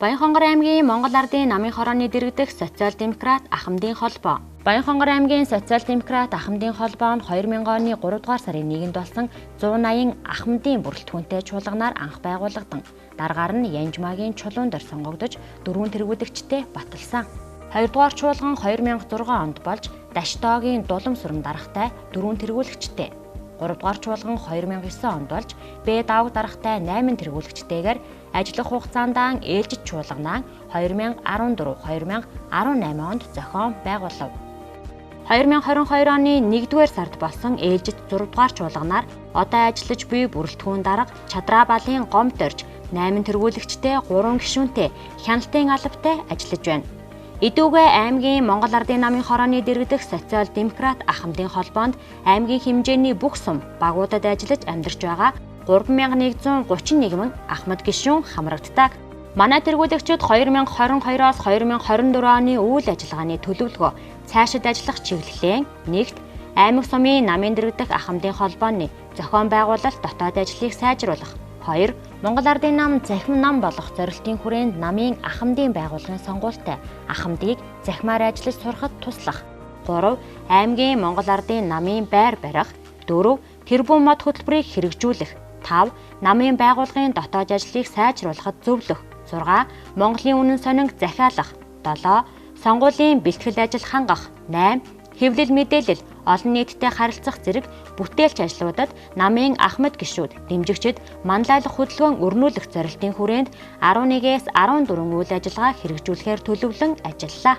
Баянхонгор аймгийн Монгол Ардын намын хорооны дэргэдэх социал-демократ Ахмадын холбоо. Баянхонгор аймгийн социал-демократ Ахмадын холбоо нь 2000 оны 3 дугаар сарын 1-нд болсон 180 Ахмадын бүрэлдэхүүнтэй чуулганаар анх байгуулагдсан. Дараагаар нь Янжмаагийн чулуун дээр сонгогдож 4 тэргүүлэгчтэй баталсан. 2 дугаар чуулган 2006 онд болж Даштоогийн дулам сүрэн дарахтай 4 тэргүүлэгчтэй. 3 дугаар чуулган 2009 онд болж Б давг дарахтай 8 тэргүүлэгчтэйгээр ажиллах хугацаанд ээлжид чуулганаа 2014-2018 онд зохион байгуулав. 2022 оны 1-р сард болсон ээлжид 6 дугаар чуулганаар одоо ажиллаж буй бүрэлдэхүүн дарга Чадраабалын гомд орж 8 тэргүүлэгчтэй 3 гишүүнтэй хяналтын албатай ажиллаж байна. Идүүгээ аймгийн Монгол Ардын намын хорооны дэргэдэх социал-демократ Ахмадын холбоонд аймгийн хэмжээний бүх сум багуудад ажиллаж амьдарч байгаа 3131 Ахмад гишүүн хамрагддаг. Манай тэргүүлэгчид 2022-оос 2024 оны үйл ажиллагааны төлөвлөгөө цаашид ажиллах чиглэлээ нэгт аймаг сумын намын дэргэдэх Ахмадын холбооны зохион байгуулалт дотоод ажлыг сайжруулах. 2. Монгол Ардын нам захим нам болох зорилтын хүрээнд намын Ахмадын байгууллагын сонгуультай Ахмадыг захимаар ажиллаж сурахад туслах. 3. Аймгийн Монгол Ардын намын байр барих. 4. Тэрбум мод хөтөлбөрийг хэрэгжүүлэх. 5. Намын байгууллагын дотоод ажлыг сайжруулахад зөвлөх. 6. Монголын үнэн сонинг захиалах. 7. Сонгуулийн бэлтгэл ажил хангах. 8. Хэвлэл мэдээлэл олон нийттэй харилцах зэрэг бүтээлч ажлуудад намын Ахмад гишүүд дэмжигчид манлайлах хөдөлгөөн өрнүүлэх зорилтын хүрээнд 11-ээс 14 үйл ажиллагаа хэрэгжүүлэхээр төлөвлөн ажиллалаа.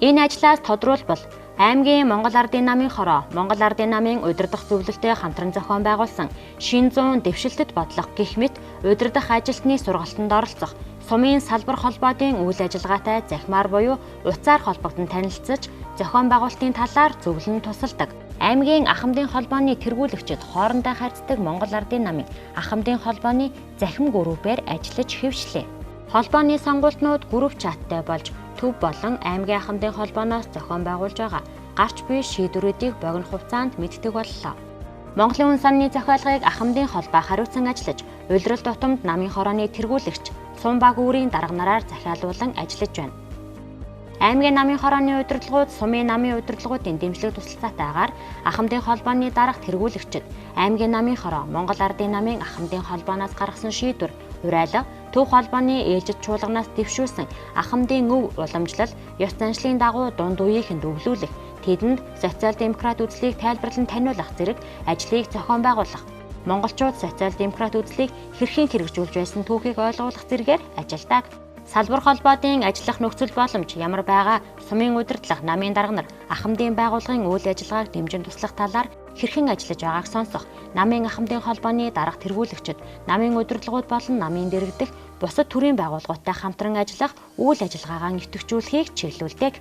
Энэ ажлаас тодруулбал аймгийн Монгол Ардын намын хороо, Монгол Ардын намын удирдах зөвлөлтөд хамтран зохион байгуулсан шин зүүн дэвшилтэд бодлого гэх мэт удирдах ажилтны сургалтанд оролцох сумын салбар холбоодын үйл ажиллагаатай захимаар буюу уцаар холбогдсон танилцж зохион байгуулалтын талаар зөвлөн тусалдаг. Аймгийн Ахмадын холбооны тэргүүлэгчид хоорондоо харьцдаг Монгол Ардын намын Ахмадын холбооны захим группээр ажиллаж хэвшлээ. Холбооны сонгуультнууд групп чаттай болж төв болон аймгийн Ахмадын холбооноос зохион байгуулж байгаа гарч буй шийдвэрүүдийг богино хугацаанд мэддэг боллоо. Монголын үн санны зохиолгыг Ахмадын холбоо хариуцсан ажиллаж, улирал тутамд намын хорооны тэргүүлэгч сум баг үүрийн дарга нараар захиалуулан ажиллаж байна. Аймгийн намын хорооны удирдлагууд сумын намын удирдлагуудын дэмжлэг тусалцаатайгаар Ахмадын холбооны дарга тэргүүлэгчид аймгийн намын хороо Монгол Ардын намын Ахмадын холбооноос гаргасан шийдвэр урайлга түүх холбооны ээлжид чуулганаас дэвшүүлсэн Ахмадын өв уламжлал ёс заншлын дагуу дунд үеийнхэнд өвлүүлэх тэдэнд социал-демократ үзлийг тайлбарлан таниулах зэрэг ажлыг зохион байгуулах. Монголчууд социал-демократ үзлийг хэрхэн хэрэгжүүлж байсан түүхийг ойлгуулах зэргээр ажилладаг. Салбар холбоодын ажиллах нөхцөл боломж ямар байгаа сумын удирдлага намын дарга нар Ахмадын байгууллагын үйл ажиллагааг дэмжин туслах талаар хэрхэн ажиллаж байгааг сонсох. Намын Ахмадын холбооны дарга тэргүүлэгчид намын удирдлагууд болон намын дэргэдэх бусад төрийн байгууллагуудтай хамтран ажиллах үйл ажиллагаагаа нэвтрүүлэхийг чиглүүлдэг.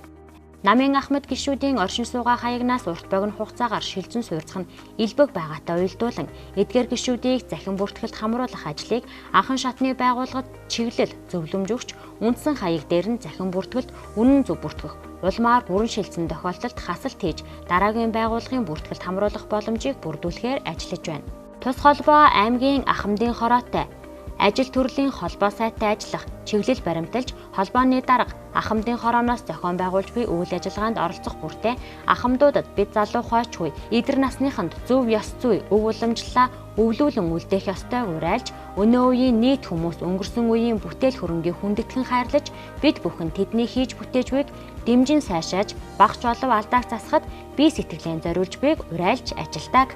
Намын Ахмад гишүүдийн оршин суугаа хаягнаас урт богино хугацаагаар шилжин суурьцах нь элбэг байгаатай уялдуулан эдгээр гишүүдийг захин бүртгэлд хамруулах ажлыг анхан шатны байгууллагад чиглэл зөвлөмж өгч үндсэн хаяг дээр нь захин бүртгэлд үнэн зөв бүртгэх, улмаар бүрэн шилжсэн тохиолдолд хасалт хийж дараагийн байгууллагын бүртгэлд хамруулах боломжийг бүрдүүлэхээр ажиллаж байна. Тус холбоо аймгийн Ахмадын хороотой ажил төрлийн холбоо сайттай ажиллах, чиглэл баримталж, холбооны дарга Ахмадын хорооноос зохион байгуулж буй үйл ажиллагаанд оролцох бүртээ ахмадуудад бид залуу хойчгүй эдэр насныханд зөв ёс зүй, өв уламжлалаа өвлүүлэн үлдээх ёстой уриалж, өнөө үеийн нийт хүмүүс өнгөрсөн үеийн бүтээл хөрөнгийг хүндэтгэн хайрлаж, бид бүхэн тэдний хийж бүтээж буйг дэмжин сайшааж, багч олов алдааг засахад бие сэтгэлээ зориулж буйг уриалж ажилладаг.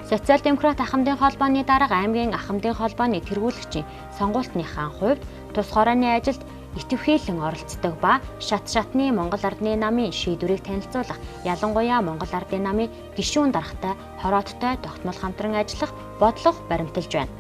Социал-демократ Ахмадын холбооны дарга аймгийн Ахмадын холбооны тэргүүлэгчийн сонгуультныхаа хувьд тус хорооны ажилд итэвхийлэн оролцдог ба шатны Монгол Ардны намын шийдвэрийг танилцуулах, ялангуяа Монгол Ардын намын гишүүн даргатай хорооттой тогтмол хамтран ажиллах бодлого баримталж байна.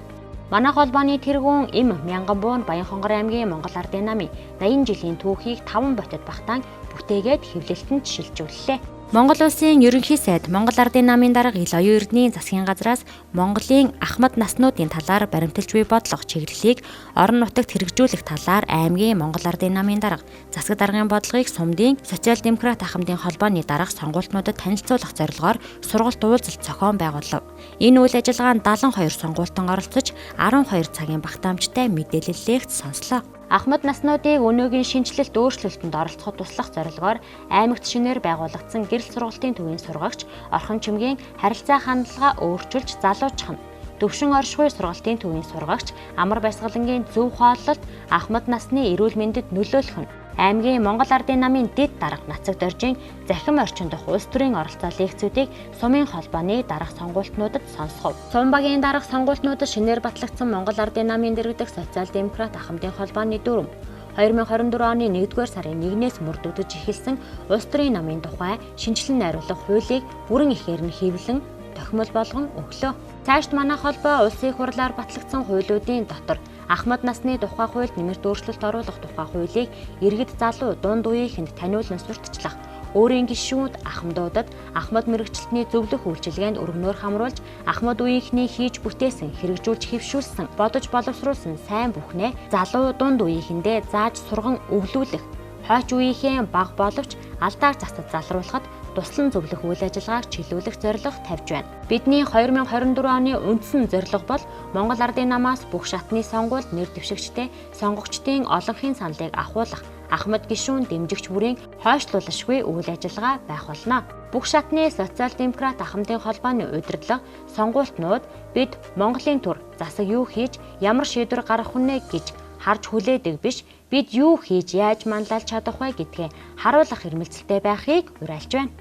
Манай холбооны тэргүүн Мянган Баянхонгор аймгийн Монгол Ардын намын 80 жилийн түүхийг 5 ботод багтаан бүтээгээд хэвлэлтэнд шилжүүллээ. Монгол улсын ерөнхий сайд Монгол Ардын намын дарга Ил оюун эрдэнийн засгийн газраас Монголын Ахмад наснуудын талаар баримталж буй бодлого чиглэлийг орон нутагт хэрэгжүүлэх талаар аймгийн Монгол Ардын намын дарга засаг даргын бодлогыг сумдын социал-демократ Ахмадын холбооны дарга сонгуультнуудад танилцуулах зорилгоор сургалт уулзалт зохион байгуулав. Энэ үйл ажиллагаанд 72 сонгуультан оролцож 12 цагийн багтаамжтай мэдээлэл легт сонслоо. Ахмад наснуудыг өнөөгийн шинжилэлт өөрчлөлтөнд оролцоход туслах зорилгоор аймагт шинээр байгуулагдсан гэрэл сургалтын төвийн сургагч Орхон Чимгийн харилцаа хандлага өөрчилж залуучхан. Төвшин оршихуй сургалтын төвийн сургагч Амар Баясгалангийн зөв хооллолт Ахмад насны эрүүл мэндэд нөлөөлөх нь. Аймгийн Монгол Ардын намын дэд дарга Нацаг Доржийн захим орчин дох улс төрийн оролцоо лекцүүдийг сумын холбооны дарга сонгуультнуудад сонсгов. Сум багийн дарга сонгуультнуудад шинээр батлагдсан Монгол Ардын намын дэргэдэх социал-демократ ахмадын холбооны дүрм 2024 оны 1-р сарын 1-ээс мөрдөгдөж эхэлсэн улс төрийн намын тухай шинжилэн найруулах хуулийг бүрэн ихээр нь хэвлэн тохимол болгон өглөө. Цаашд манай холбоо улсын их хурлаар батлагдсан хуулиудын дотор Ахмад насны тухай хуульд нэмэрт өөрчлөлт оруулах тухай хуулийг иргэд залуу дунд үеийнхэнд таниулан сурталчлах, өөрийн гишүүд ахмадуудад Ахмад мэрэгчлэлтний зөвлөх үйлчилгээнд өргөнөөр хамруулж Ахмад үеийнхний хийж бүтээсэн, хэрэгжүүлж хэвшүүлсэн, бодож боловсруулсан сайн бүхнээ залуу дунд үеийнхэндээ зааж сурган өвлүүлэх, хойч үеийнхээ бага боловч алдааг застад залруулахад туслан зөвлөх үйл ажиллагааг чиглүүлэх зорилго тавьж байна. Бидний 2024 оны үндсэн зорилго бол Монгол Ардын намаас бүх шатны сонгуульд нэр дэвшигчтэй сонгогчдын олонхын саналыг ахуулах, Ахмад гишүүн дэмжигч бүрийн хойшлуулашгүй үйл ажиллагаа байх болно. Бүх шатны социал-демократ ахмадын холбооны удирдлага сонгуультнууд бид Монголын төр засаг юу хийж ямар шийдвэр гаргах үнэ гэж харж хүлээдэг биш, бид юу хийж яаж манлайлж чадах вэ гэдгээ харуулах эрмэлзэлтэй байхыг уриалж байна.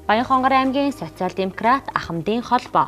Баянхонгор аймгийн социал-демократ ахмадын холбоо